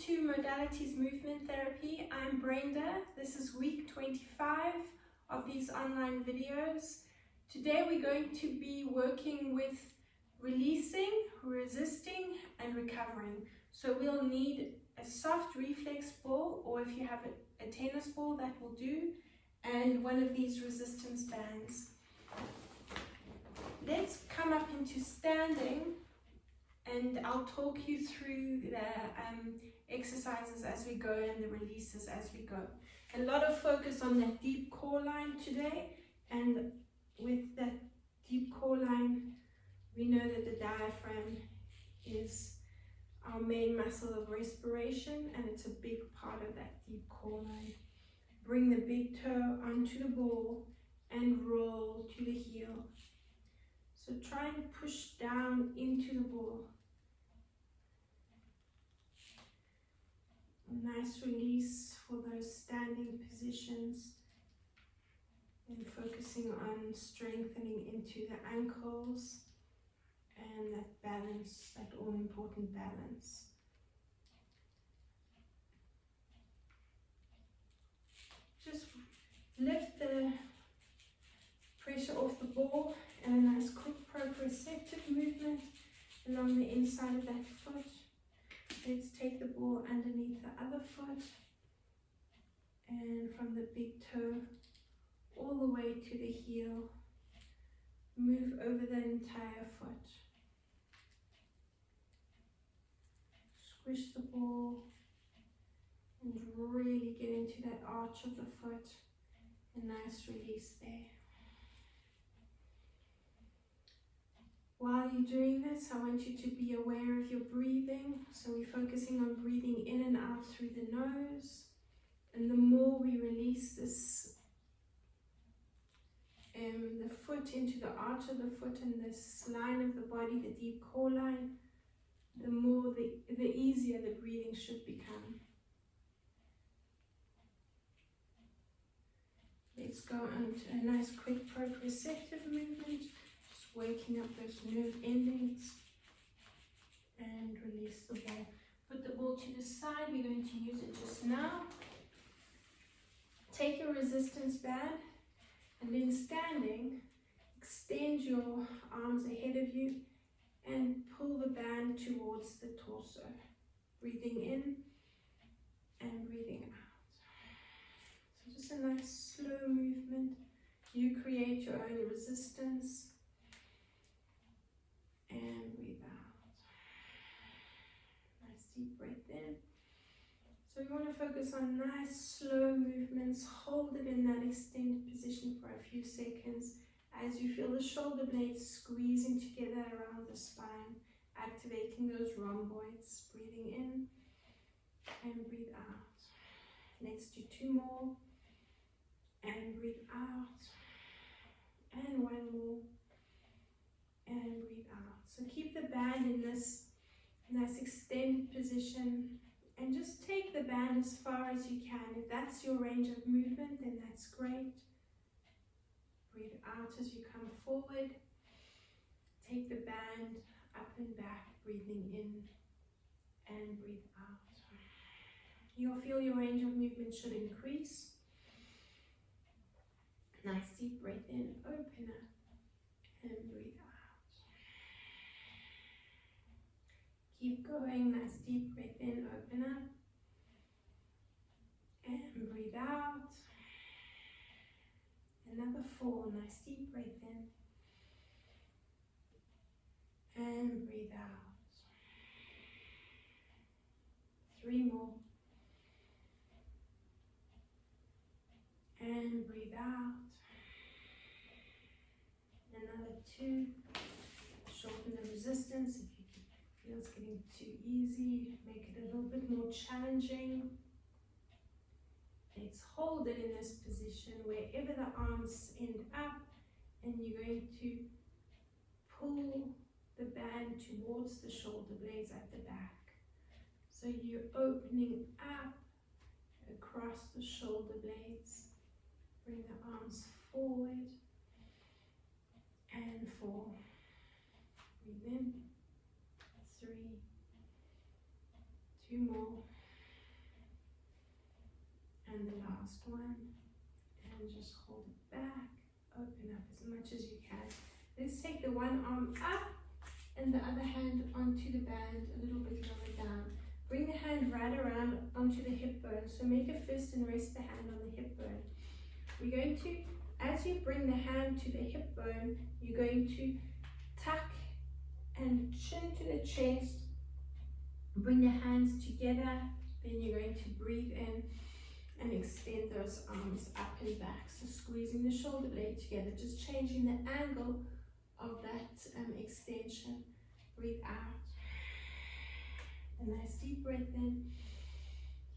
to Modalities Movement Therapy. I'm Brenda. This is week 25 of these online videos. Today we're going to be working with releasing, resisting, and recovering. So we'll need a soft reflex ball, or if you have a tennis ball, that will do, and one of these resistance bands. Let's come up into standing, and I'll talk you through the exercises as we go and the releases as we go. A lot of focus on that deep core line today, and with that deep core line, we know that the diaphragm is our main muscle of respiration, and it's a big part of that deep core line. Bring the big toe onto the ball and roll to the heel. So try and push down into the ball. A nice release for those standing positions, and focusing on strengthening into the ankles and that balance, that all-important balance. Just lift the pressure off the ball, and a nice quick proprioceptive movement along the inside of that foot. Let's take the ball underneath the other foot, and from the big toe all the way to the heel, move over the entire foot. Squish the ball and really get into that arch of the foot. A nice release there. While you're doing this, I want you to be aware of your breathing. So we're focusing on breathing in and out through the nose. And the more we release this, the foot into the arch of the foot and this line of the body, the deep core line, the easier the breathing should become. Let's go on to a nice quick proprioceptive movement. Waking up those nerve endings, and release the ball. Put the ball to the side, we're going to use it just now. Take your resistance band, and then standing, extend your arms ahead of you and pull the band towards the torso. Breathing in and breathing out. So just a nice slow movement. You create your own resistance. And breathe out. Nice deep breath in. So we want to focus on nice slow movements. Hold it in that extended position for a few seconds as you feel the shoulder blades squeezing together around the spine, activating those rhomboids. Breathing in and breathe out. Let's do two more. And breathe out. And one more. And breathe out. So keep the band in this nice extended position, and just take the band as far as you can. If that's your range of movement, then that's great. Breathe out as you come forward. Take the band up and back, breathing in and breathe out. You'll feel your range of movement should increase. Nice deep breath in, open up, and breathe out. Keep going, nice deep breath in, open up, and breathe out. Another 4, nice deep breath in, and breathe out. 3 more, and breathe out. Another 2, shorten the resistance. If you feel it's getting too easy, make it a little bit more challenging. Let's hold it in this position wherever the arms end up, and you're going to pull the band towards the shoulder blades at the back. So you're opening up across the shoulder blades. Bring the arms forward and 4. Breathe in. 3. 2 more. And the last one. And just hold it back. Open up as much as you can. Let's take the one arm up and the other hand onto the band, a little bit lower down. Bring the hand right around onto the hip bone. So make a fist and rest the hand on the hip bone. We're going to, as you bring the hand to the hip bone, you're going to tuck and chin to the chest. Bring the hands together. Then you're going to breathe in and extend those arms up and back. So squeezing the shoulder blade together, just changing the angle of that extension. Breathe out. A nice deep breath in.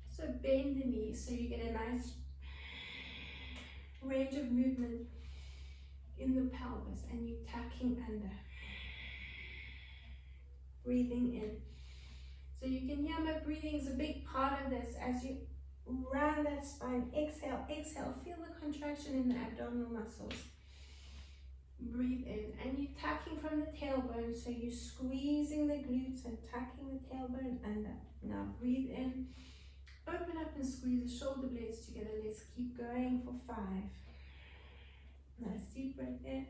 So bend the knees so you get a nice range of movement in the pelvis, and you're tucking under. Breathing in. So you can hear my breathing is a big part of this. As you round that spine, exhale, exhale. Feel the contraction in the abdominal muscles. Breathe in, and you're tucking from the tailbone, so you're squeezing the glutes and tucking the tailbone under. Now breathe in, open up and squeeze the shoulder blades together. Let's keep going for 5. Nice deep breath in,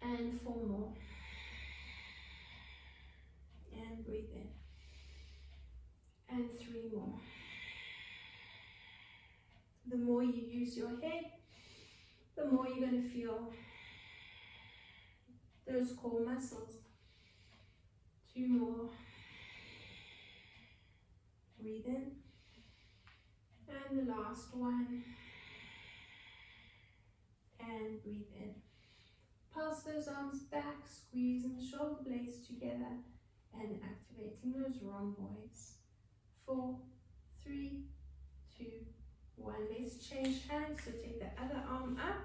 and 4 more. And breathe in, and 3 more. The more you use your head, the more you're going to feel those core muscles. 2 more. Breathe in. And the last one. And breathe in. Pulse those arms back, squeezing the shoulder blades together and activating those rhomboids. 4, 3, 2, 1. Let's change hands. So take the other arm up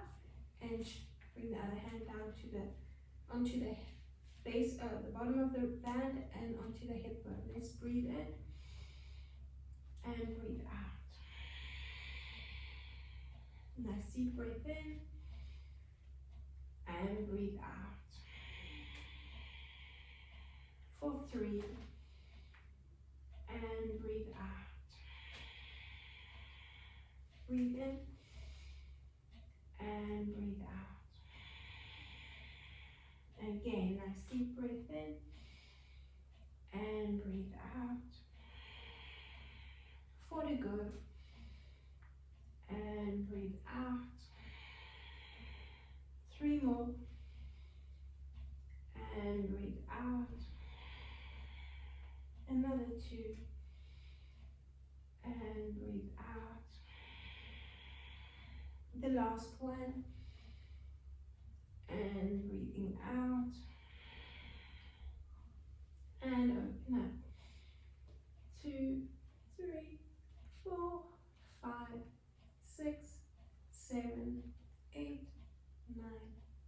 and bring the other hand down to onto the base of the bottom of the band and onto the hip bone. Let's breathe in and breathe out. Nice deep breath in and breathe out. For 3 and breathe out. Breathe in and breathe out. Again, nice deep breath in and breathe out. 4 to go. And breathe out. 3 more. And breathe out. Another 2. And breathe out. The last one. And breathing out. And open up. 2, 3, 4, 5, 6, 7, 8, 9,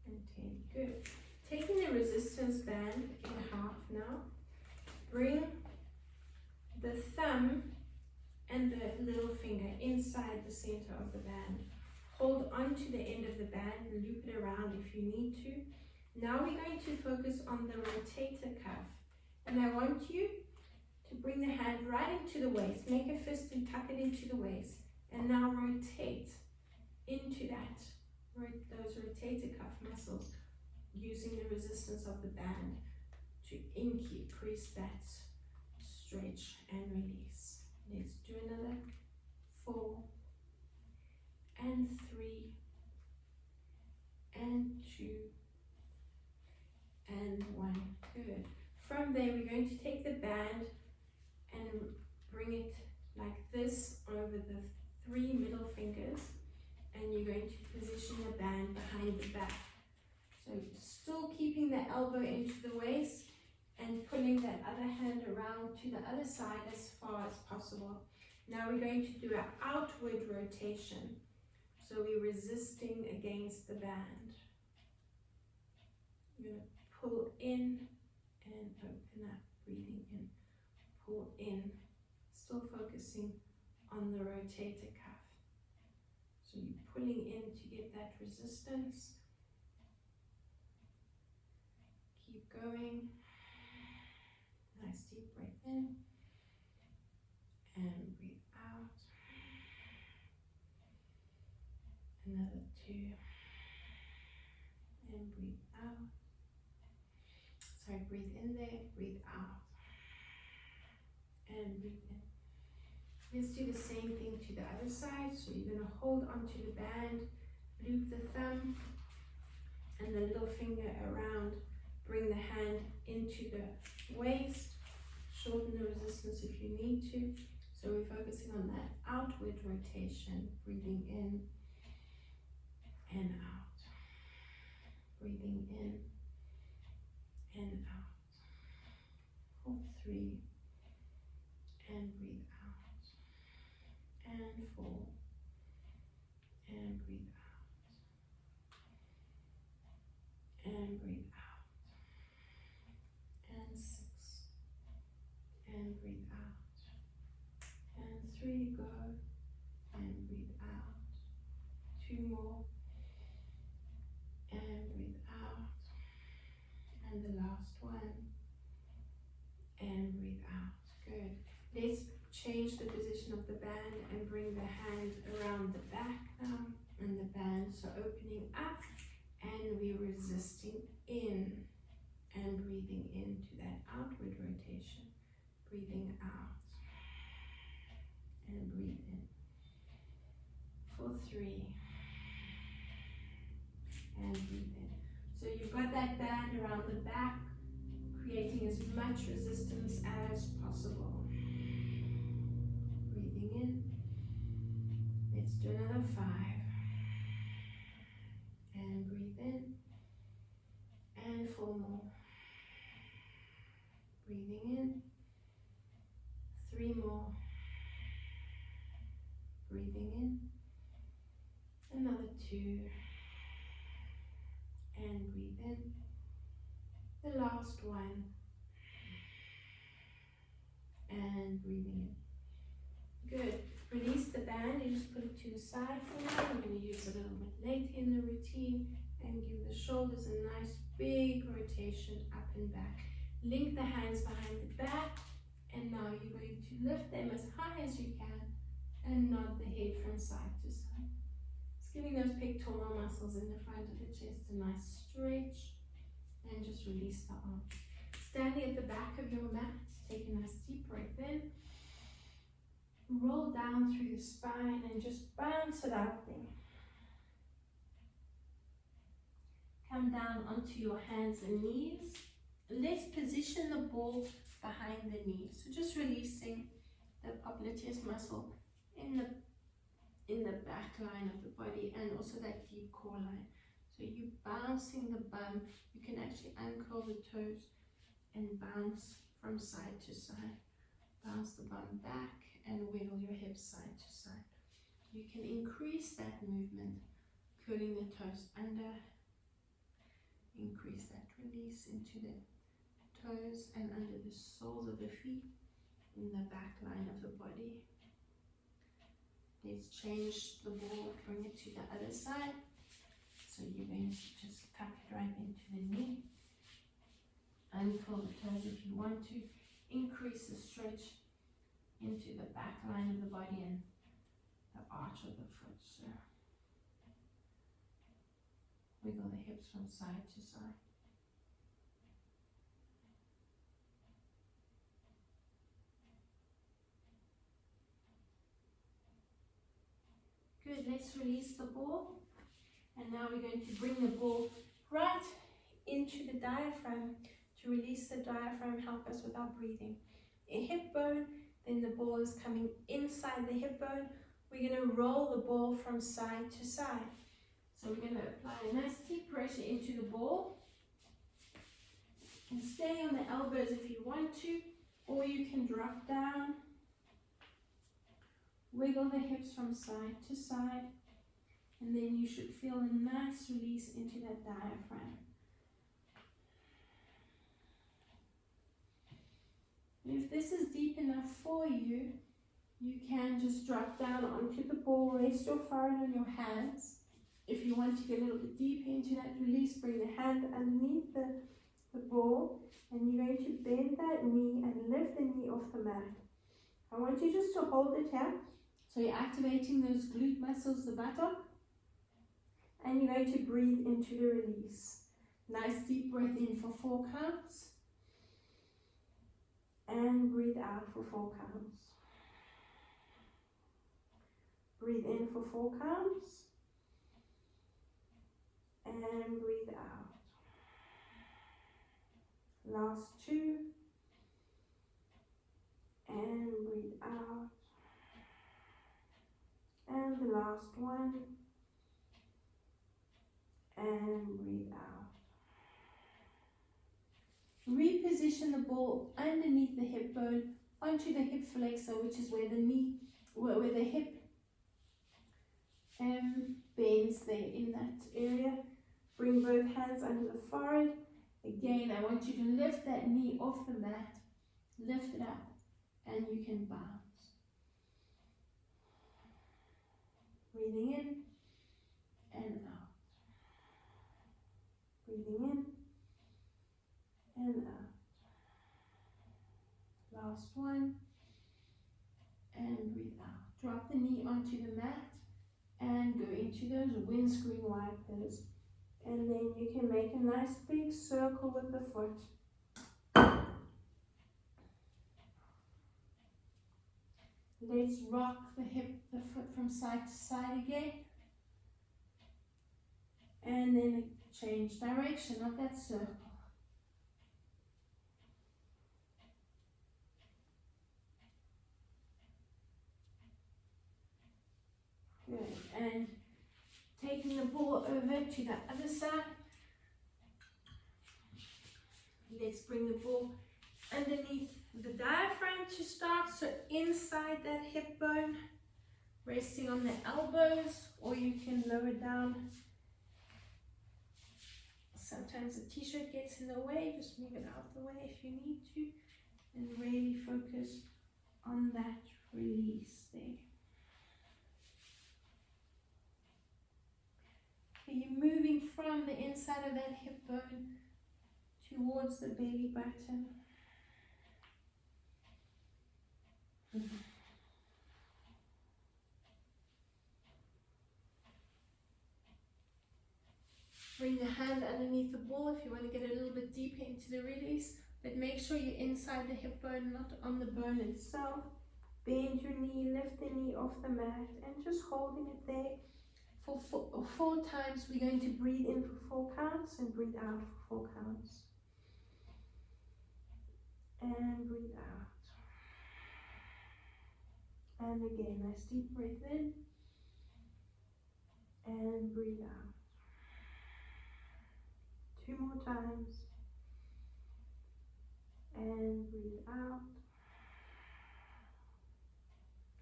and 10. Good. Taking the resistance band in half now. Bring the thumb and the little finger inside the center of the band. Hold on to the end of the band and loop it around if you need to. Now we're going to focus on the rotator cuff. And I want you to bring the hand right into the waist. Make a fist and tuck it into the waist. And now rotate into that, those rotator cuff muscles, using the resistance of the band to increase that stretch and release. Let's do another 4 and 3 and 2 and 1. Good. From there, we're going to take the band and bring it like this over the 3 middle fingers, and you're going to position the band behind the back. So still keeping the elbow into the waist and pulling that other hand around to the other side as far as possible. Now we're going to do an outward rotation. So we're resisting against the band. You're going to pull in and open up, breathing in, pull in, still focusing on the rotator cuff. So you're pulling in to get that resistance. Keep going. Nice deep breath in and breathe out. Another 2. And breathe out. Sorry, breathe in there, breathe out. And breathe in. Let's do the same thing to the other side. So you're going to hold onto the band, loop the thumb and the little finger around. Bring the hand into the waist. Shorten the resistance if you need to. So we're focusing on that outward rotation, breathing in and out. Breathing in and out. For 3. And breathe out. And 4. And breathe out. And breathe out. And 6. And breathe out. And 3, go. And breathe out. 2 more. And breathe out. And the last one. And breathe out. Good. Let's change the position of the band and bring the hand around the back now and the band. So opening up and we're resisting in and breathing into that outward rotation. Breathing out and breathe in. For 3 and breathe in. So you've got that band around the back, creating as much resistance as possible. Breathing in. Let's do another 5. And breathe in. And 4 more. Breathing in. 3 more. Breathing in. Another 2. And breathe in. The last one. And breathing in. Good. Release the band. You just put it to the side for now. We're going to use it a little bit later in the routine and give the shoulders a nice big rotation up and back. Link the hands behind the back. And now you're going to lift them as high as you can and nod the head from side to side. It's giving those pectoral muscles in the front of the chest a nice stretch. And just release the arm. Standing at the back of your mat, take a nice deep breath in. Roll down through the spine and just bounce it out there. Come down onto your hands and knees. Let's position the ball behind the knee. So just releasing the popliteus muscle in the back line of the body and also that deep core line. So you're bouncing the bum. You can actually uncurl the toes and bounce from side to side. Bounce the bum back and wiggle your hips side to side. You can increase that movement, curling the toes under. Increase that release into the toes and under the soles of the feet in the back line of the body. Let's change the ball, bring it to the other side. So you're going to just tuck it right into the knee. Uncurl the toes if you want to. Increase the stretch into the back line of the body and the arch of the foot. So wiggle the hips from side to side. Good, let's release the ball. And now we're going to bring the ball right into the diaphragm. To release the diaphragm, help us with our breathing. A hip bone, then the ball is coming inside the hip bone. We're going to roll the ball from side to side. So we're going to apply a nice deep pressure into the ball. And stay on the elbows if you want to, or you can drop down. Wiggle the hips from side to side. And then you should feel a nice release into that diaphragm. If this is deep enough for you, you can just drop down onto the ball, rest your forehead on your hands. If you want to get a little bit deeper into that release, bring the hand underneath the ball, and you're going to bend that knee and lift the knee off the mat. I want you just to hold it here. So you're activating those glute muscles, the buttock. And you're going to breathe into the release. Nice deep breath in for 4 counts. And breathe out for 4 counts. Breathe in for 4 counts. And breathe out. Last 2. And breathe out. And the last 1. And breathe out. Reposition the ball underneath the hip bone onto the hip flexor, which is where the knee, where the hip bends there in that area. Bring both hands under the forehead. Again, I want you to lift that knee off the mat. Lift it up and you can bounce. Breathing in and out. Breathing in and out. Last 1. And breathe out. Drop the knee onto the mat and go into those windscreen wipers. And then you can make a nice big circle with the foot. Let's rock the foot from side to side again. And then change direction of that circle. Good. And taking the ball over to the other side. Let's bring the ball underneath the diaphragm to start. So inside that hip bone, resting on the elbows, or you can lower down. Sometimes the t-shirt gets in the way, just move it out of the way if you need to. And really focus on that release there. So you're moving from the inside of that hip bone towards the belly button. Bring the hand underneath the ball if you want to get a little bit deeper into the release, but make sure you're inside the hip bone, not on the bone itself. Bend your knee, lift the knee off the mat, and just holding it there for 4 times. We're going to breathe in for 4 counts and breathe out for 4 counts. And breathe out. And again, nice deep breath in. And breathe out. 2 more times. And breathe out.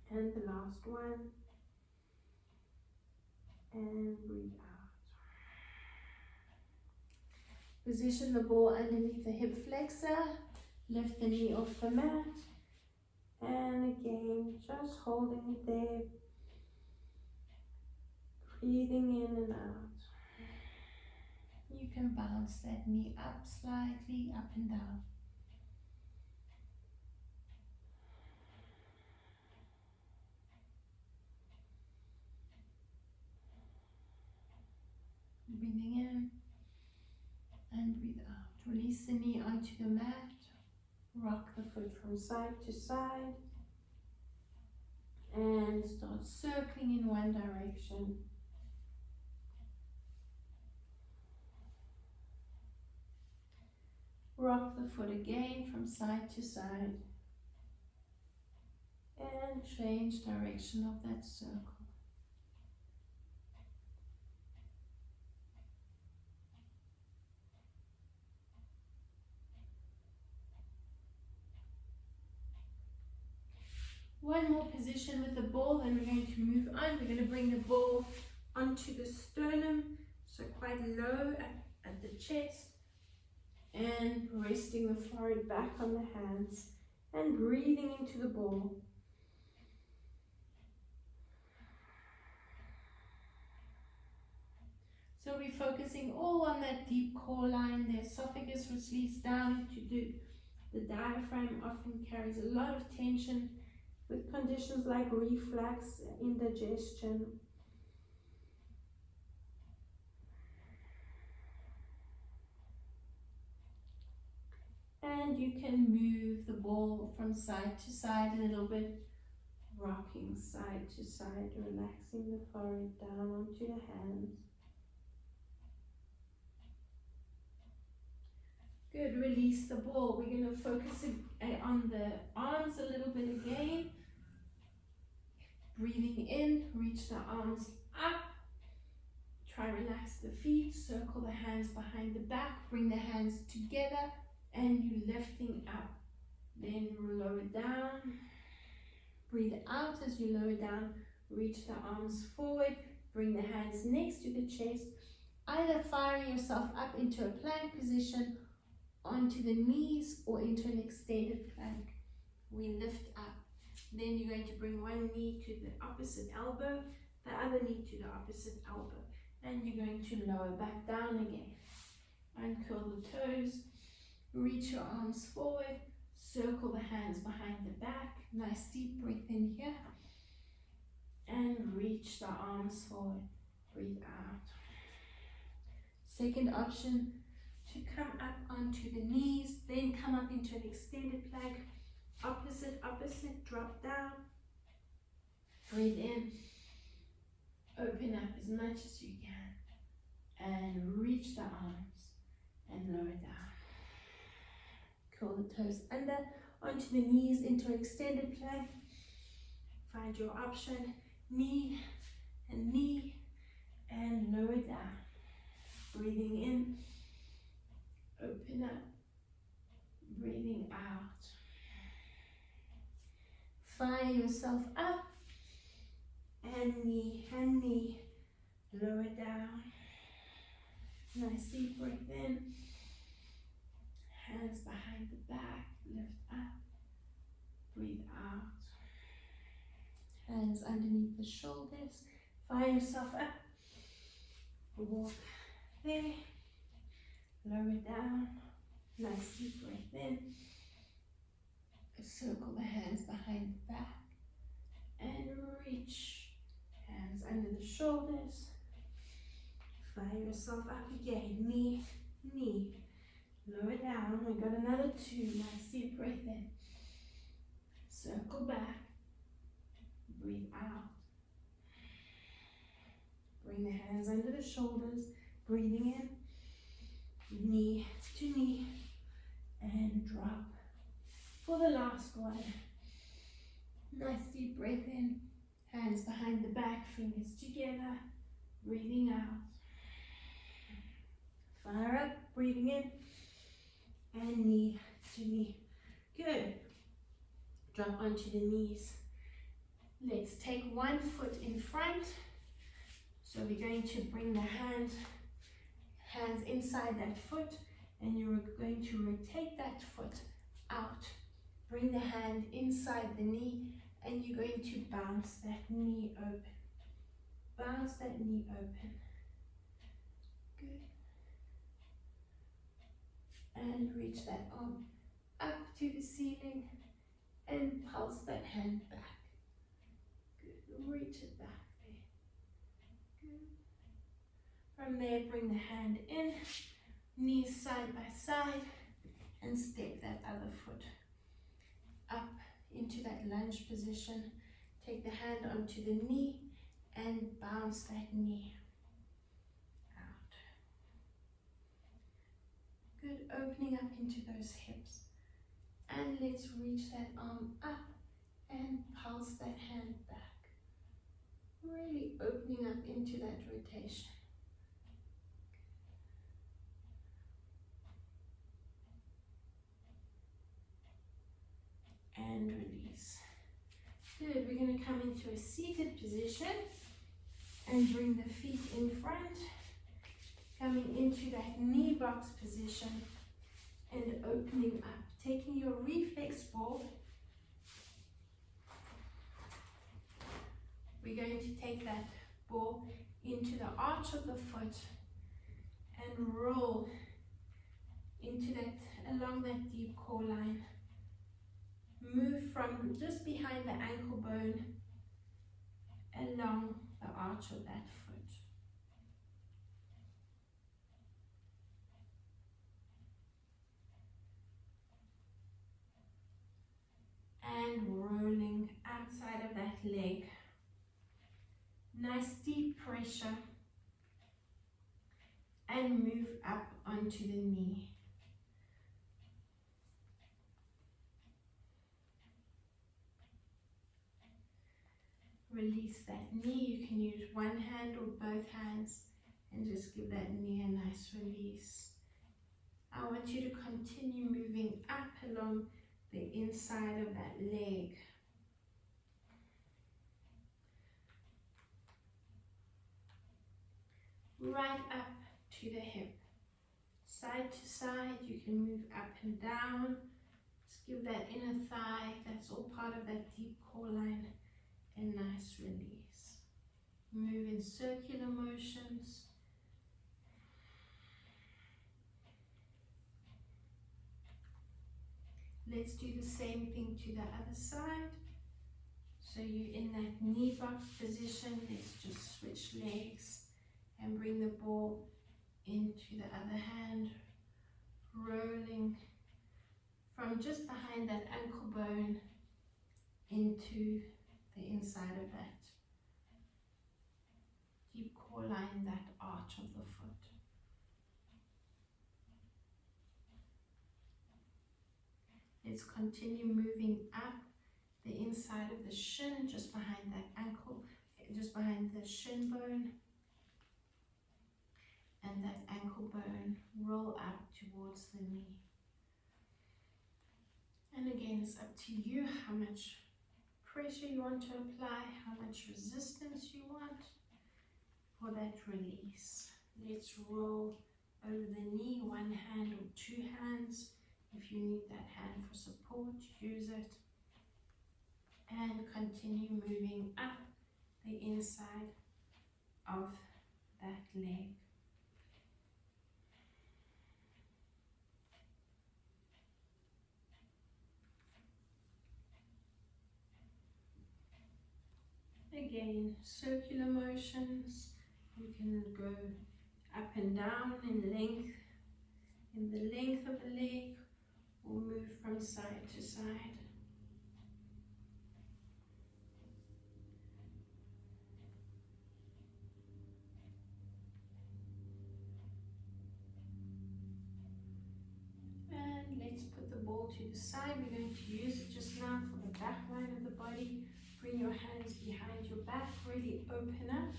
And the last one. And breathe out. Position the ball underneath the hip flexor. Lift the knee off the mat. And again, just holding it there. Breathing in and out. You can bounce that knee up slightly, up and down. Breathing in and breathe out. Release the knee onto the mat. Rock the foot from side to side. And start circling in one direction. Rock the foot again from side to side. And change direction of that circle. One more position with the ball, then we're going to move on. We're going to bring the ball onto the sternum, so quite low at the chest. And resting the forehead back on the hands and breathing into the ball. So we're focusing all on that deep core line. The esophagus release down into the diaphragm often carries a lot of tension with conditions like reflux, indigestion. And you can move the ball from side to side a little bit, rocking side to side, relaxing the forehead down onto the hands. Good, release the ball. We're going to focus on the arms a little bit again. Breathing in, reach the arms up. Try relax the feet, circle the hands behind the back, bring the hands together, and you lifting up. Then lower down. Breathe out as you lower down. Reach the arms forward, bring the hands next to the chest. Either fire yourself up into a plank position, onto the knees, or into an extended plank. We lift up. Then you're going to bring one knee to the opposite elbow, the other knee to the opposite elbow. And you're going to lower back down again. Uncurl the toes, reach your arms forward, circle the hands behind the back. Nice deep breath in here. And reach the arms forward. Breathe out. Second option, to come up onto the knees, then come up into an extended plank. Opposite, opposite, drop down. Breathe in. Open up as much as you can. And reach the arms and lower down. Curl the toes under, onto the knees, into an extended plank. Find your option. Knee and knee, and lower down. Breathing in. Open up. Breathing out. Fire yourself up. And knee, lower down. Nice deep breath in. Hands behind the back, lift up. Breathe out. Hands underneath the shoulders. Fire yourself up. Walk there. Lower down. Nice deep breath in. Circle the hands behind the back. And reach. Hands under the shoulders. Fire yourself up again. Knee, knee. Lower down. We got another two. Nice deep breath in. Circle back. Breathe out. Bring the hands under the shoulders. Breathing in. Knee to knee. And drop. For the last one. Nice deep breath in. Hands behind the back, fingers together. Breathing out. Fire up, breathing in. And knee to knee. Good. Drop onto the knees. Let's take one foot in front. So we're going to bring the hands inside that foot, and you're going to rotate that foot out. Bring the hand inside the knee, and you're going to bounce that knee open. Bounce that knee open. Good. And reach that arm up to the ceiling and pulse that hand back. Good. Reach it back there. Good. From there, bring the hand in, knees side by side, and step that other foot up into that lunge position. Take the hand onto the knee and bounce that knee out. Good, opening up into those hips. And let's reach that arm up and pulse that hand back. Really opening up into that rotation. And release. Good, we're going to come into a seated position and bring the feet in front, coming into that knee box position and opening up, taking your reflex ball. We're going to take that ball into the arch of the foot and roll into that, along that deep core line. Move from just behind the ankle bone along the arch of that foot. nice deep pressure and move up onto the knee. Release that knee. You can use one hand or both hands and just give that knee a nice release. I want you to continue moving up along the inside of that leg. Right up to the hip. Side to side, you can move up and down. Just give that inner thigh, that's all part of that deep core line, a nice release. Move in circular motions. Let's do the same thing to the other side. So you're in that knee box position. Let's just switch legs and bring the ball into the other hand, rolling from just behind that ankle bone into the inside of that deep core line, that arch of the foot. Let's continue moving up the inside of the shin, just behind that ankle, just behind the shin bone. And that ankle bone, roll up towards the knee. And again, it's up to you how much pressure you want to apply, how much resistance you want for that release. Let's roll over the knee, one hand or two hands. If you need that hand for support, use it. And continue moving up the inside of that leg. Again, circular motions. You can go up and down in the length of the leg, or move from side to side. And let's put the ball to the side. We're going to use it just now for the back line of the body. Bring your hands behind your back, really open up,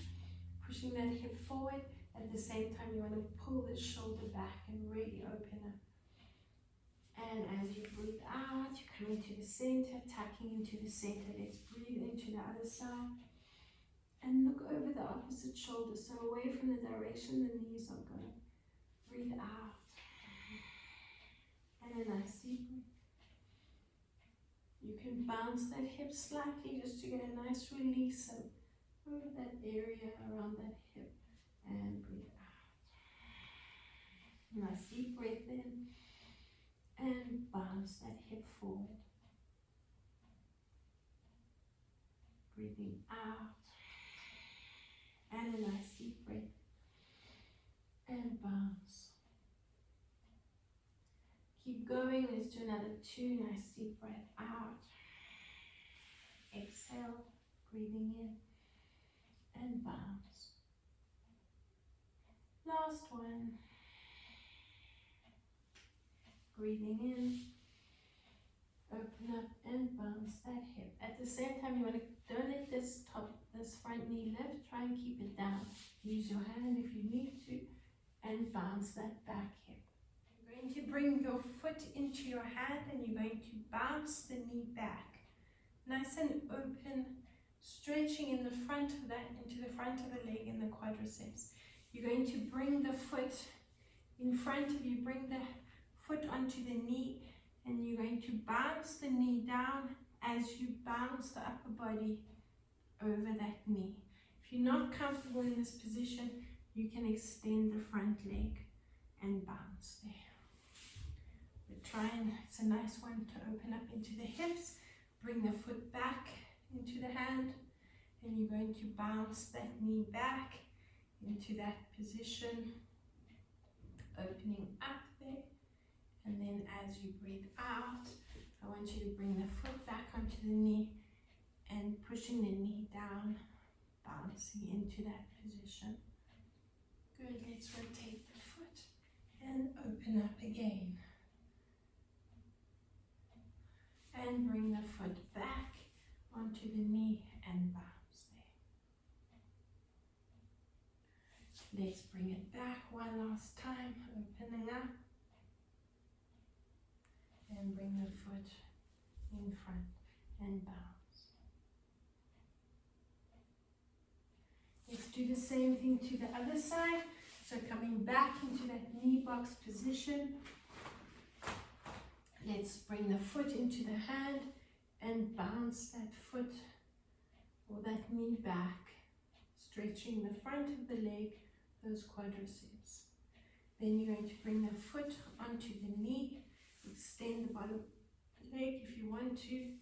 pushing that hip forward. At the same time, you want to pull the shoulder back and really open up. And as you breathe out, you come into the center, tucking into the center. Let's breathe into the other side. And look over the opposite shoulder, so away from the direction the knees are going. Breathe out. And a nice deep breath. You can bounce that hip slightly just to get a nice release over that area around that hip. And breathe out. Nice deep breath in. And bounce that hip forward. Breathing out. And a nice deep breath. And bounce. Keep going. Let's do another two. Nice deep breath out. Exhale. Breathing in. And bounce. Last one. Breathing in. Open up and bounce that hip. At the same time, you want to don't let this front knee lift. Try and keep it down. Use your hand if you need to. And bounce that back hip. You're going to bring your foot into your hand and you're going to bounce the knee back. Nice and open, stretching in the front of that, into the front of the leg in the quadriceps. You're going to bring the foot in front of you, bring the foot onto the knee, and you're going to bounce the knee down as you bounce the upper body over that knee. If you're not comfortable in this position, you can extend the front leg and bounce there. It's a nice one to open up into the hips. Bring the foot back into the hand, and you're going to bounce that knee back into that position, opening up there. And then as you breathe out, I want you to bring the foot back onto the knee and pushing the knee down, bouncing into that position. Good, let's rotate the foot and open up again. And bring the foot back onto the knee and bounce there. Let's bring it back one last time, opening up. And bring the foot in front and bounce. Let's do the same thing to the other side. So coming back into that knee box position. Let's bring the foot into the hand and bounce that foot or that knee back, stretching the front of the leg, those quadriceps. Then you're going to bring the foot onto the knee, extend the bottom leg if you want to,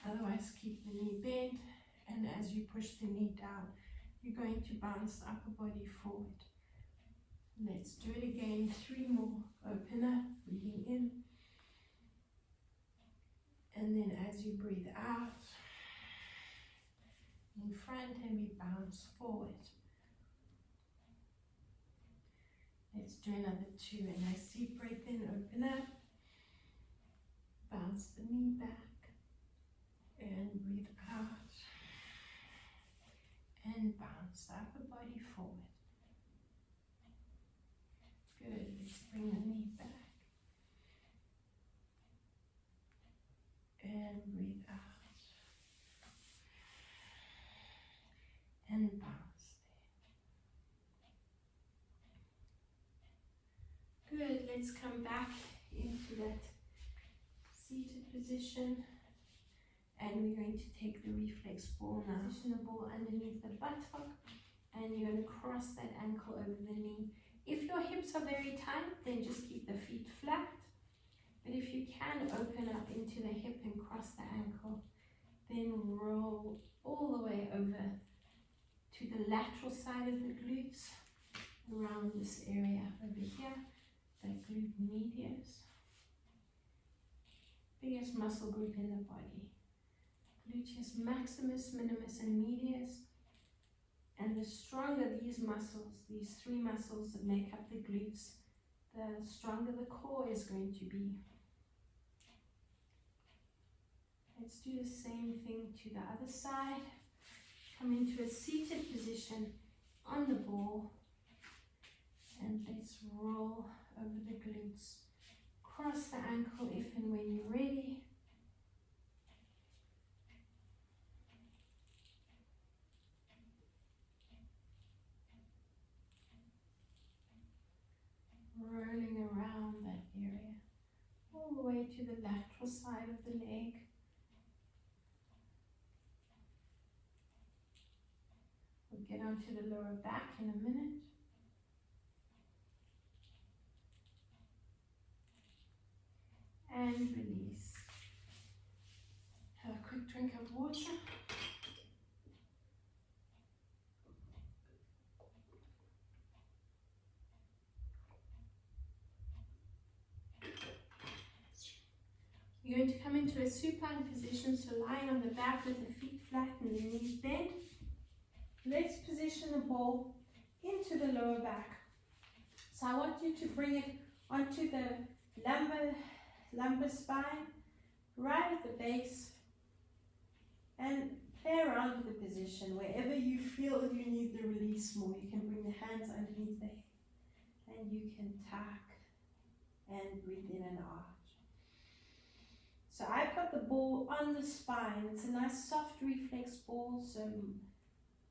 otherwise keep the knee bent, and as you push the knee down, you're going to bounce the upper body forward. Let's do it again, 3 more. Open up, breathing in. And then as you breathe out, in front, and we bounce forward. Let's do another 2. A nice deep breath in, open up. Bounce the knee back. And breathe out. And bounce the upper body forward. Good, let's bring the knee back. And breathe out. And bounce there. Good, let's come back into that seated position. And we're going to take the reflex ball now. Position the ball underneath the buttock. And you're going to cross that ankle over the knee. If your hips are very tight, then just keep the feet flat. But if you can open up into the hip and cross the ankle, then roll all the way over to the lateral side of the glutes, around this area over here, that glute medius. Biggest muscle group in the body. Gluteus maximus, minimus, and medius. And the stronger these muscles, these 3 muscles that make up the glutes, the stronger the core is going to be. Let's do the same thing to the other side. Come into a seated position on the ball. And let's roll over the glutes. Cross the ankle if and when you're ready. Rolling around that area, all the way to the lateral side of the leg. We'll get onto the lower back in a minute. And release. Have a quick drink of water. You're going to come into a supine position, so lying on the back with the feet flat and the knees bent. Let's position the ball into the lower back. So I want you to bring it onto the lumbar spine, right at the base, and play around with the position. Wherever you feel you need the release more, you can bring the hands underneath the head, and you can tuck and breathe in and out. So I've got the ball on the spine. It's a nice soft reflex ball, so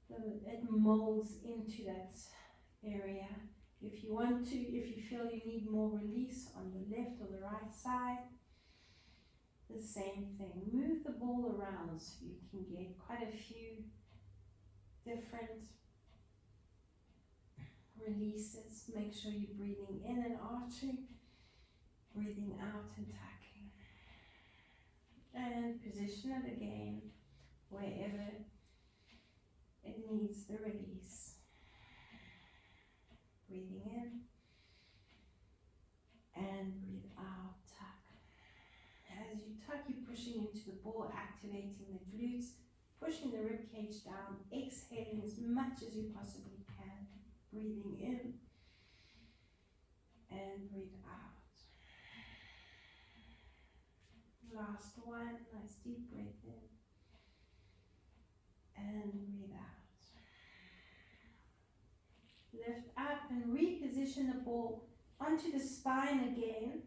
it molds into that area. If you want to, if you feel you need more release on the left or the right side, the same thing. Move the ball around so you can get quite a few different releases. Make sure you're breathing in and arching, breathing out and tucking. And position it again wherever it needs the release. Breathing in and breathe out, tuck. As you tuck, you're pushing into the ball, activating the glutes, pushing the rib cage down, exhaling as much as you possibly can, breathing in and breathe out. Last one, nice deep breath in and breathe out. Lift up and reposition the ball onto the spine again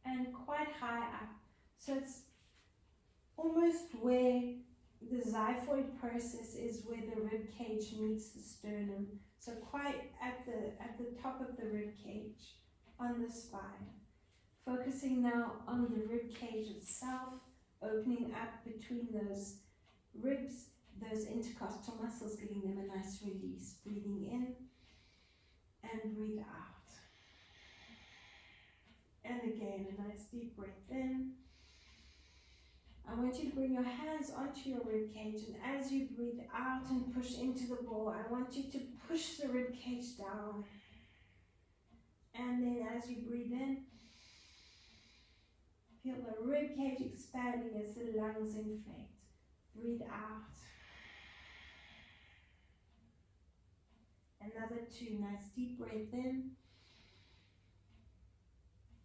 and quite high up. So it's almost where the xiphoid process is, where the rib cage meets the sternum. So quite at the top of the rib cage on the spine. Focusing now on the rib cage itself, opening up between those ribs, those intercostal muscles, giving them a nice release. Breathing in and breathe out. And again, a nice deep breath in. I want you to bring your hands onto your rib cage, and as you breathe out and push into the ball, I want you to push the rib cage down. And then as you breathe in, feel the rib cage expanding as the lungs inflate. Breathe out. Another 2, nice deep breath in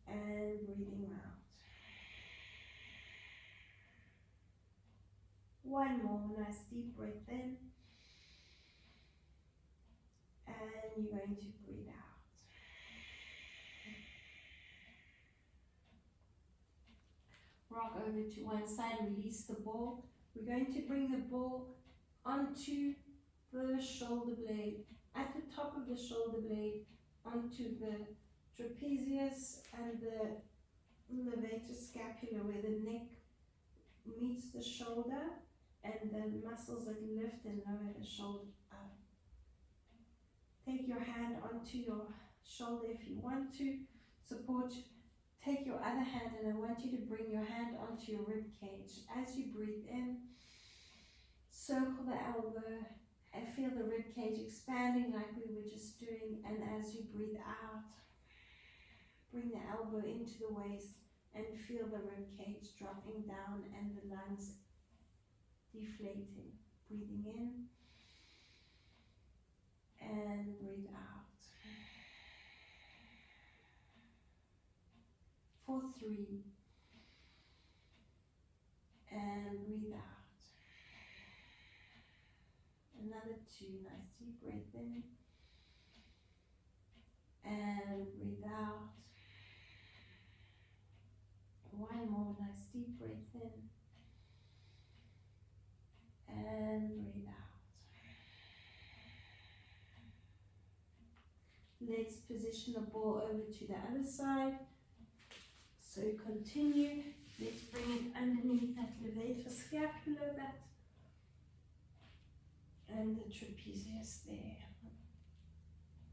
and breathing out. One more, nice deep breath in and you're going to breathe out. Rock over to one side, release the ball. We're going to bring the ball onto the shoulder blade, at the top of the shoulder blade, onto the trapezius and the levator scapula, where the neck meets the shoulder and the muscles that lift and lower the shoulder up. Take your hand onto your shoulder if you want to. Support. Take your other hand and I want you to bring your hand onto your rib cage. As you breathe in, circle the elbow and feel the rib cage expanding like we were just doing. And as you breathe out, bring the elbow into the waist and feel the rib cage dropping down and the lungs deflating. Breathing in and breathe out. For 3 and breathe out. Another 2, nice deep breath in and breathe out. One more, nice deep breath in and breathe out. Let's position the ball over to the other side. So continue. Let's bring it underneath that levator scapula, and the trapezius there.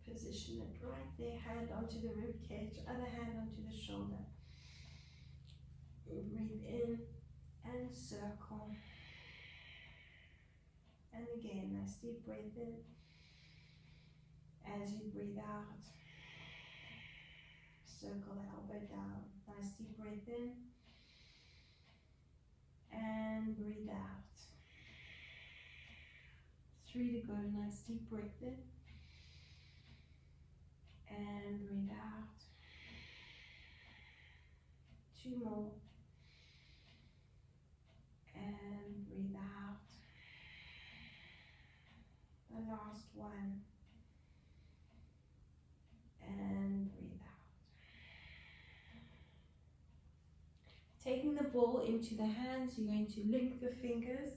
Position it right there, hand onto the rib cage, other hand onto the shoulder. Breathe in and circle. And again, nice deep breath in. As you breathe out, circle the elbow down. Nice deep breath in and breathe out. 3 to go. Nice deep breath in and breathe out. 2 more and breathe out. The last one and breathe out. Taking the ball into the hands, you're going to link the fingers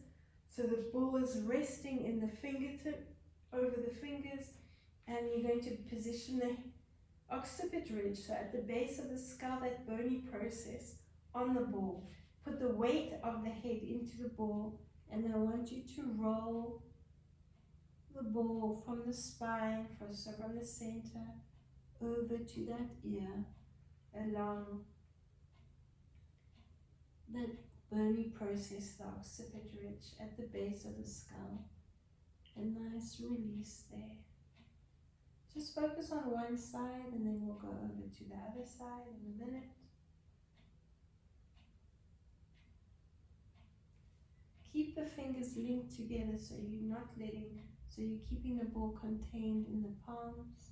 so the ball is resting in the fingertip over the fingers, and you're going to position the occiput ridge, so at the base of the skull, that bony process, on the ball. Put the weight of the head into the ball, and I want you to roll the ball from the spine, so from the center, over to that ear, along the bony process, the occiput ridge, at the base of the skull. A nice release there. Just focus on one side and then we'll go over to the other side in a minute. Keep keep the fingers linked together so you're keeping the ball contained in the palms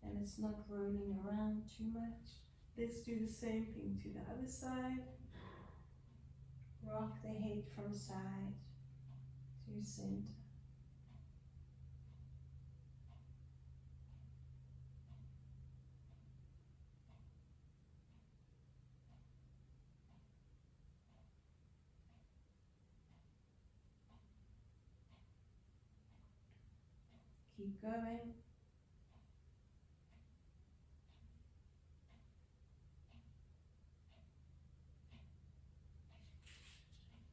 and it's not rolling around too much. Let's do the same thing to the other side. Rock the head from side to center. Keep going.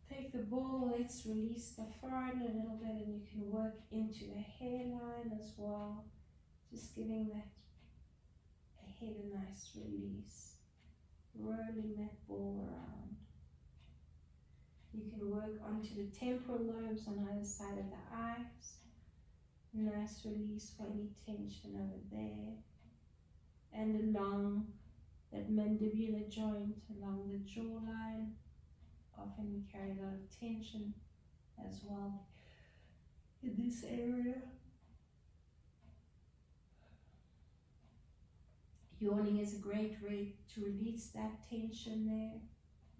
Take the ball, let's release the forearm a little bit, and you can work into the hairline as well. Just giving that head a nice release. Rolling that ball around. You can work onto the temporal lobes on either side of the eyes. Nice release for any tension over there. And along that mandibular joint, along the jawline. Often we carry a lot of tension as well in this area. Yawning is a great way to release that tension there.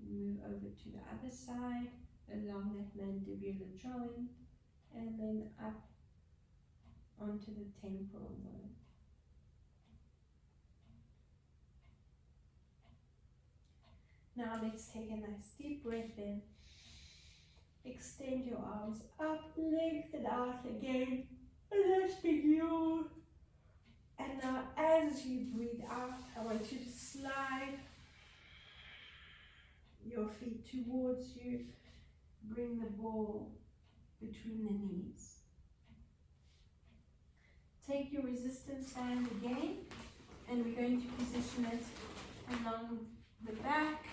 Move over to the other side, along that mandibular joint, and then up onto the temporal lobe. Now let's take a nice deep breath in. Extend your arms up, lengthen out again, a nice big yawn. And now as you breathe out, I want you to slide your feet towards you. Bring the ball between the knees. Take your resistance band again, and we're going to position it along the back,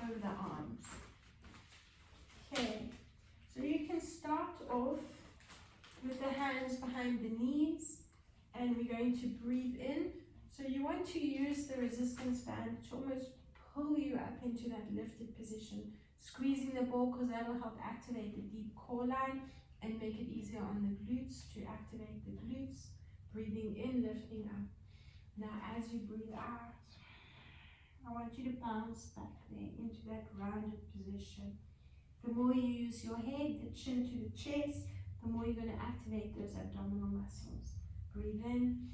over the arms. Okay, so you can start off with the hands behind the knees, and we're going to breathe in. So you want to use the resistance band to almost pull you up into that lifted position, squeezing the ball because that will help activate the deep core line and make it easier on the glutes to activate the glutes. Breathing in, lifting up. Now as you breathe out, I want you to bounce back there into that rounded position. The more you use your head, the chin to the chest, the more you're going to activate those abdominal muscles. Breathe in,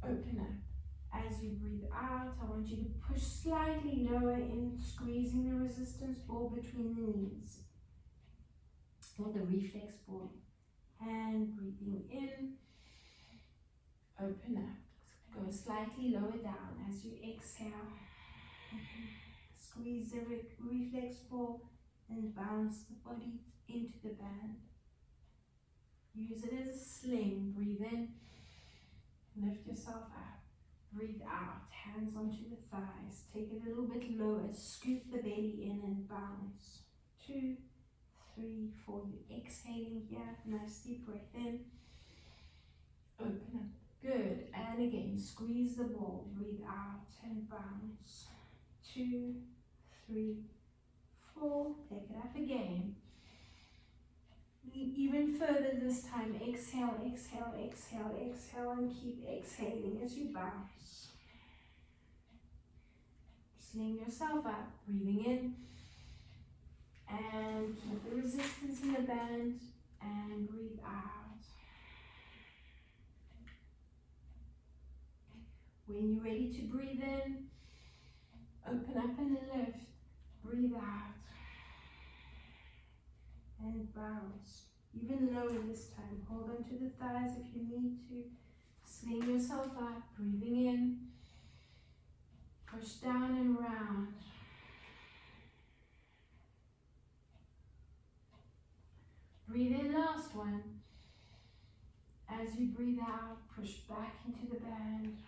open up. As you breathe out, I want you to push slightly lower in, squeezing the resistance ball between the knees, or the reflex ball. And breathing in, open up. Go slightly lower down as you exhale. Squeeze the reflex ball and bounce the body into the band. Use it as a sling. Breathe in, lift yourself up. Breathe out, hands onto the thighs. Take it a little bit lower, scoop the belly in and bounce. 2, 3, 4. You're exhaling here. Nice deep breath in. Open up. Good, and again, squeeze the ball, breathe out and bounce. 2, 3, 4, take it up again. Even further this time, exhale, exhale, exhale, exhale, and keep exhaling as you bounce. Sling yourself up, breathing in, and keep the resistance in the band, and breathe out. When you're ready to breathe in, open up and lift. Breathe out. And bounce. Even lower this time. Hold on to the thighs if you need to. Sling yourself up. Breathing in. Push down and round. Breathe in, last one. As you breathe out, push back into the band.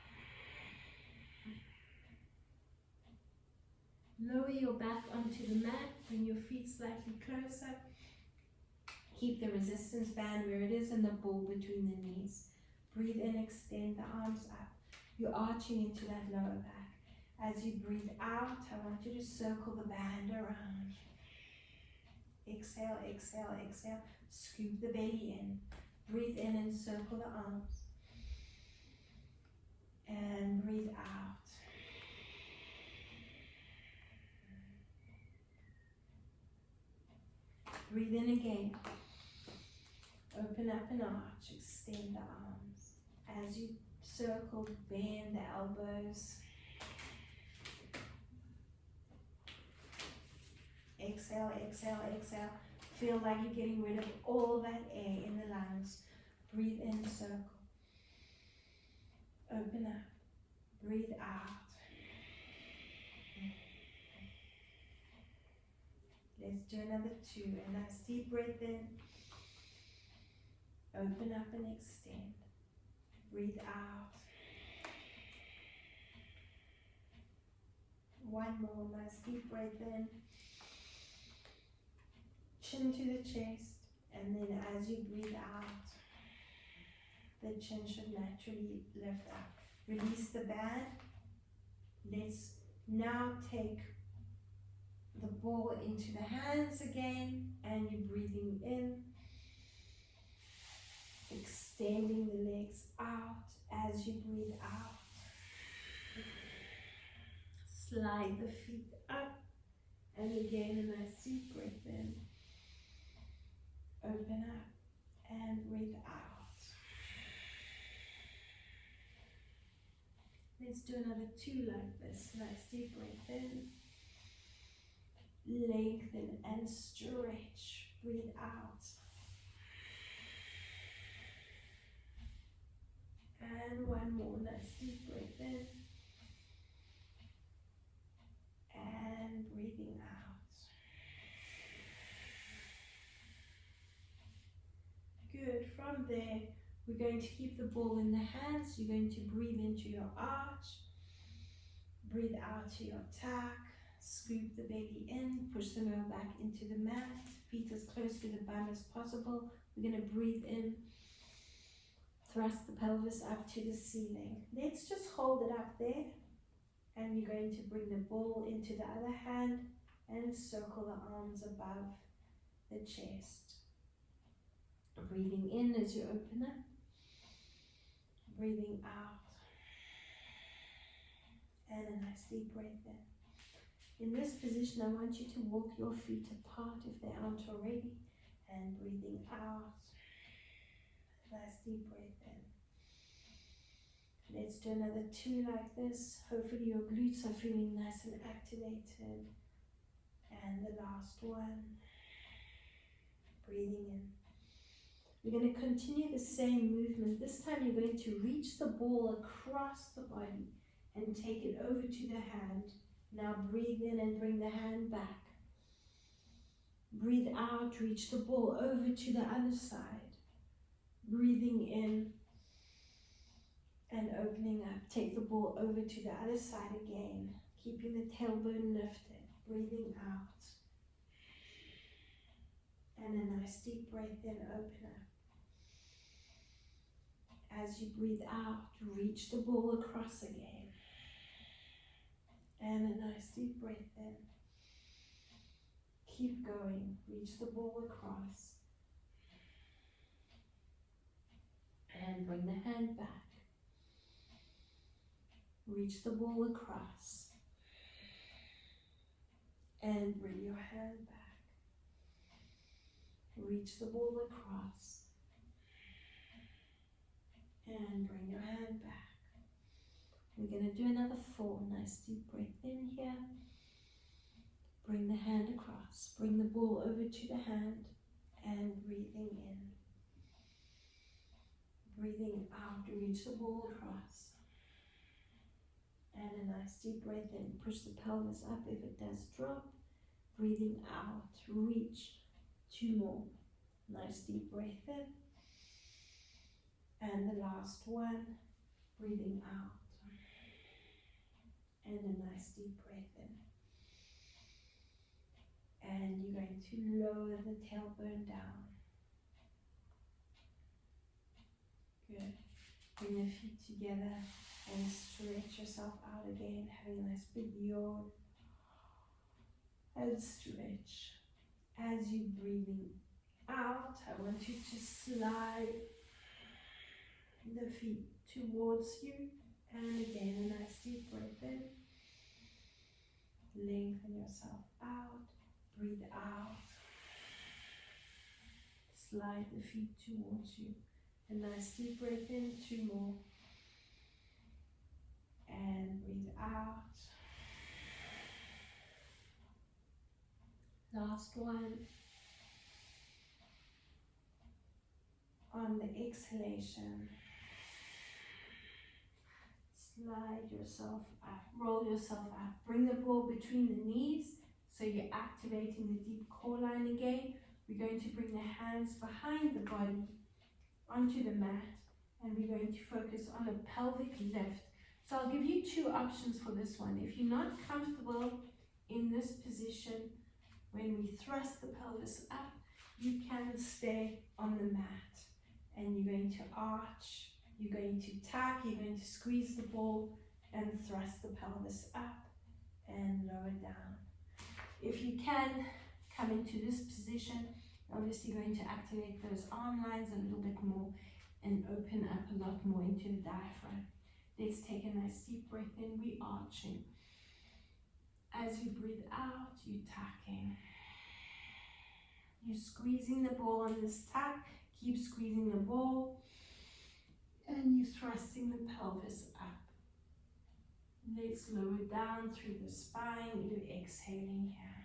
Lower your back onto the mat, bring your feet slightly closer. Keep the resistance band where it is and the ball between the knees. Breathe in, extend the arms up. You're arching into that lower back. As you breathe out, I want you to circle the band around. exhale, exhale, exhale. Scoop the belly in. Breathe in and circle the arms. And breathe out. Breathe in again. Open up an arch, extend the arms. As you circle, bend the elbows. Exhale, exhale, exhale. Feel like you're getting rid of all that air in the lungs. Breathe in, circle. Open up. Breathe out. Let's do another 2. A nice deep breath in. Open up and extend. Breathe out. One more. Nice deep breath in. Chin to the chest. And then as you breathe out, the chin should naturally lift up. Release the band. Let's now take the ball into the hands again, and you're breathing in, extending the legs out as you breathe out. Slide the feet up, and again a nice deep breath in. Open up and breathe out. Let's do another 2 like this. Nice deep breath in. Lengthen and stretch. Breathe out. And one more. Nice deep breath in. And breathing out. Good. From there, we're going to keep the ball in the hands. You're going to breathe into your arch. Breathe out to your tuck. Scoop the belly in. Push the lower back into the mat. Feet as close to the bum as possible. We're going to breathe in. Thrust the pelvis up to the ceiling. Let's just hold it up there. And you're going to bring the ball into the other hand and circle the arms above the chest. Breathing in as you open it. Breathing out. And a nice deep breath in. In this position, I want you to walk your feet apart if they aren't already. And breathing out. Nice deep breath in. Let's do another 2 like this. Hopefully your glutes are feeling nice and activated. And the last one. Breathing in. We're going to continue the same movement. This time you're going to reach the ball across the body and take it over to the hand. Now breathe in and bring the hand back. Breathe out, reach the ball over to the other side. Breathing in and opening up. Take the ball over to the other side again, keeping the tailbone lifted. Breathing out. And a nice deep breath in, open up. As you breathe out, reach the ball across again. And a nice deep breath in. Keep going, reach the ball across. And bring the hand back. Reach the ball across. And bring your hand back. Reach the ball across. And bring your hand back. We're going to do another 4. Nice deep breath in here. Bring the hand across. Bring the ball over to the hand. And breathing in. Breathing out. Reach the ball across. And a nice deep breath in. Push the pelvis up if it does drop. Breathing out. Reach. 2 more. Nice deep breath in. And the last one. Breathing out. And a nice deep breath in. And you're going to lower the tailbone down. Good. Bring the feet together and stretch yourself out again. Having a nice big yawn. And stretch. As you're breathing out, I want you to slide the feet towards you. And again, a nice deep breath in. Lengthen yourself out. Breathe out. Slide the feet towards you. A nice deep breath in. 2 more. And breathe out. Last one. On the exhalation, slide yourself up, roll yourself up. Bring the ball between the knees, so you're activating the deep core line again. We're going to bring the hands behind the body onto the mat, and we're going to focus on a pelvic lift. So I'll give you 2 options for this one. If you're not comfortable in this position, when we thrust the pelvis up, you can stay on the mat. And you're going to arch, you're going to tack, you're going to squeeze the ball and thrust the pelvis up and lower down. If you can come into this position, you're obviously going to activate those arm lines a little bit more and open up a lot more into the diaphragm. Let's take a nice deep breath in, we're arching. As you breathe out, you're tacking. You're squeezing the ball on this tack. Keep squeezing the ball, and you're thrusting the pelvis up. Let's lower down through the spine. You're exhaling here.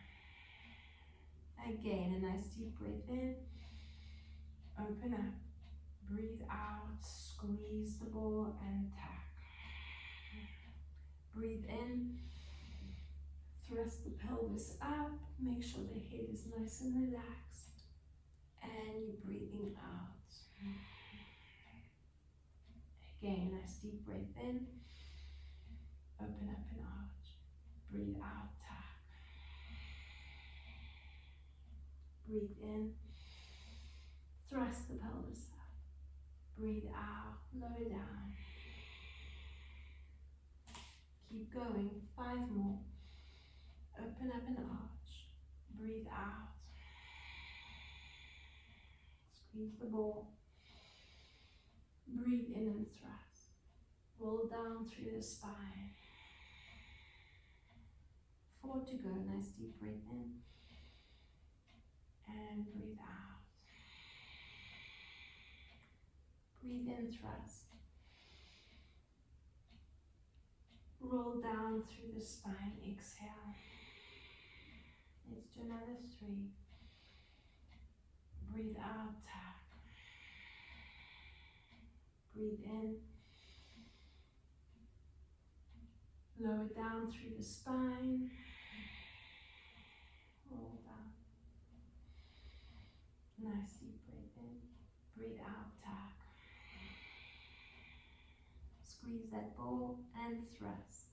Again, a nice deep breath in. Open up. Breathe out. Squeeze the ball and tack. Breathe in. Thrust the pelvis up. Make sure the head is nice and relaxed. And you're breathing out. Again, nice deep breath in. Open up and arch. Breathe out, tack. Breathe in. Thrust the pelvis up. Breathe out, lower down. Keep going, 5 more. Open up and arch. Breathe out. Squeeze the ball. Breathe in and thrust. Roll down through the spine. 4 to go. Nice deep breath in. And breathe out. Breathe in, thrust. Roll down through the spine. Exhale. Let's do another 3. Breathe out, tack. Breathe in. Lower down through the spine. Roll down. Nice deep breath in. Breathe out, tack. Squeeze that ball and thrust.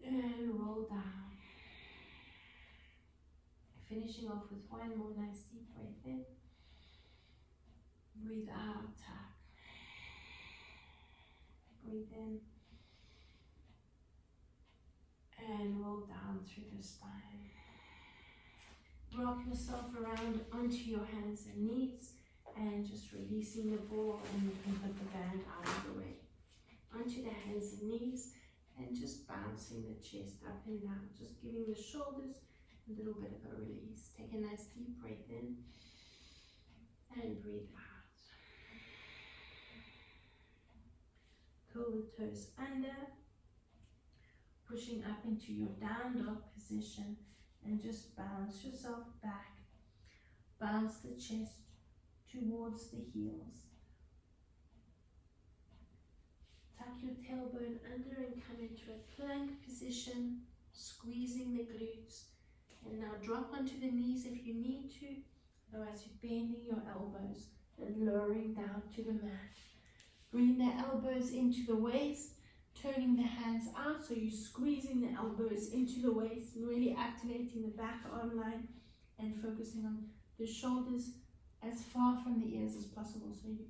And roll down. Finishing off with 1 more nice deep breath in. Breathe out, tack. Breathe in. And roll down through the spine. Rock yourself around onto your hands and knees and just releasing the ball, and you can put the band out of the way. Onto the hands and knees and just bouncing the chest up and down. Just giving the shoulders a little bit of a release. Take a nice deep breath in and breathe out. Curl the toes under, pushing up into your down dog position, and just bounce yourself back. Bounce the chest towards the heels. Tuck your tailbone under and come into a plank position, squeezing the glutes. And now drop onto the knees if you need to, otherwise you're bending your elbows and lowering down to the mat. Bring the elbows into the waist, turning the hands out, so you're squeezing the elbows into the waist and really activating the back arm line and focusing on the shoulders as far from the ears as possible. So you're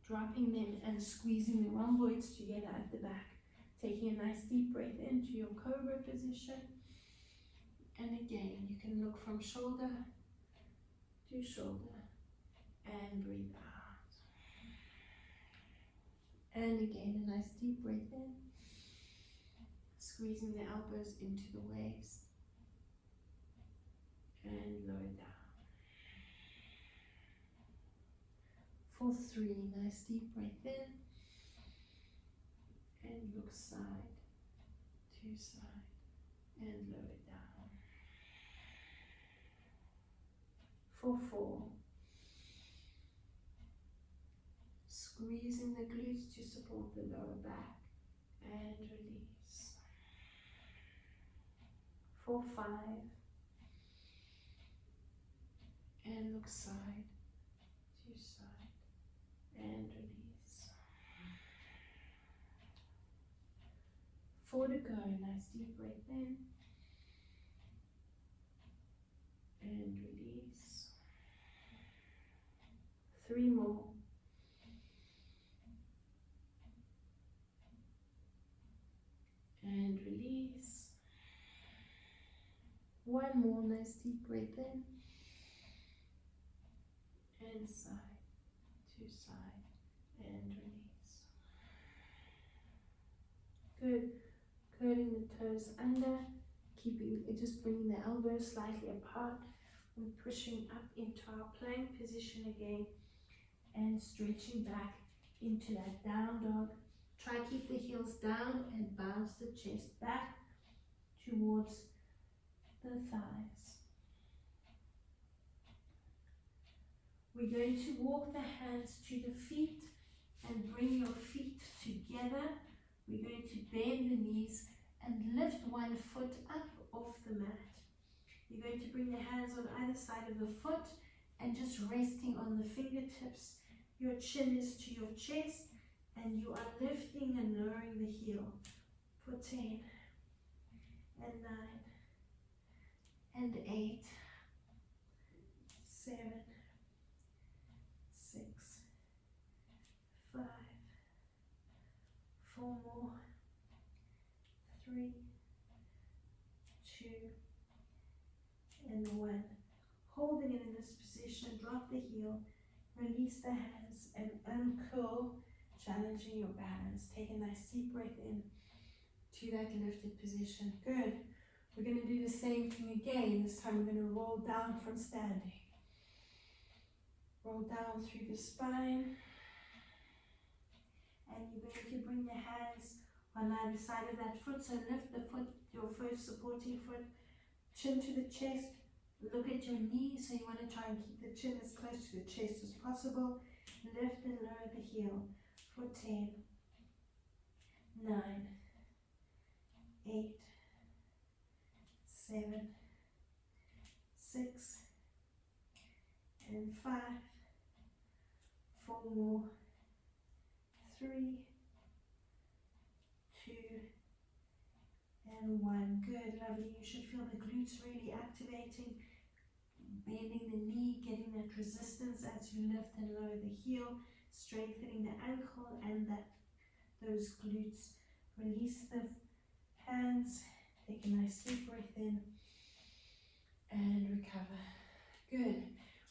dropping them and squeezing the rhomboids together at the back. Taking a nice deep breath into your cobra position. And again, you can look from shoulder to shoulder and breathe out. And again, a nice deep breath in, squeezing the elbows into the waist and lower down. For 3, nice deep breath in and look side to side and lower down. For 4, squeezing the glutes to support the lower back and release. For 5, and look side to side and release. 4 to go, nice deep breath in and release. 3 more. And release. 1 more, nice deep breath in and side to side and release. Good. Curling the toes under, keeping it, just bringing the elbows slightly apart. We're pushing up into our plank position again and stretching back into that down dog. Try to keep the heels down and bounce the chest back towards the thighs. We're going to walk the hands to the feet and bring your feet together. We're going to bend the knees and lift one foot up off the mat. You're going to bring the hands on either side of the foot and just resting on the fingertips. Your chin is to your chest and you are lifting and lowering the heel for 10 and 9 and 8, 7, 6, 5, 4 more, 3, 2, and 1. Holding it in this position, drop the heel, release the hands and uncurl, challenging your balance. Take a nice deep breath in to that lifted position. Good. We're going to do the same thing again. This time we're going to roll down from standing. Roll down through the spine. And you're going to bring the hands on either side of that foot. So lift the foot, your first supporting foot, chin to the chest. Look at your knees. So you want to try and keep the chin as close to the chest as possible. Lift and lower the heel for 10, 9, 8, 7, 6, and 5, 4 more, 3, 2, and 1. Good, lovely. You should feel the glutes really activating, bending the knee, getting that resistance as you lift and lower the heel, strengthening the ankle and those glutes. Release the hands. Take a nice deep breath in and recover. Good.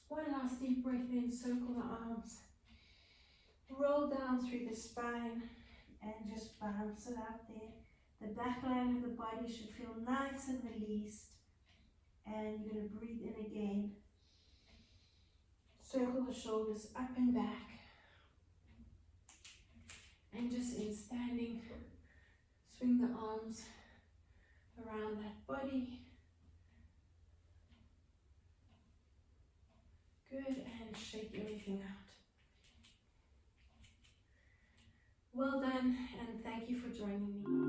One last deep breath in. Circle the arms. Roll down through the spine and just bounce it out there. The back line of the body should feel nice and released. And you're going to breathe in again. Circle the shoulders up and back. And just in standing, swing the arms around that body. Good, and shake everything out. Well done, and thank you for joining me.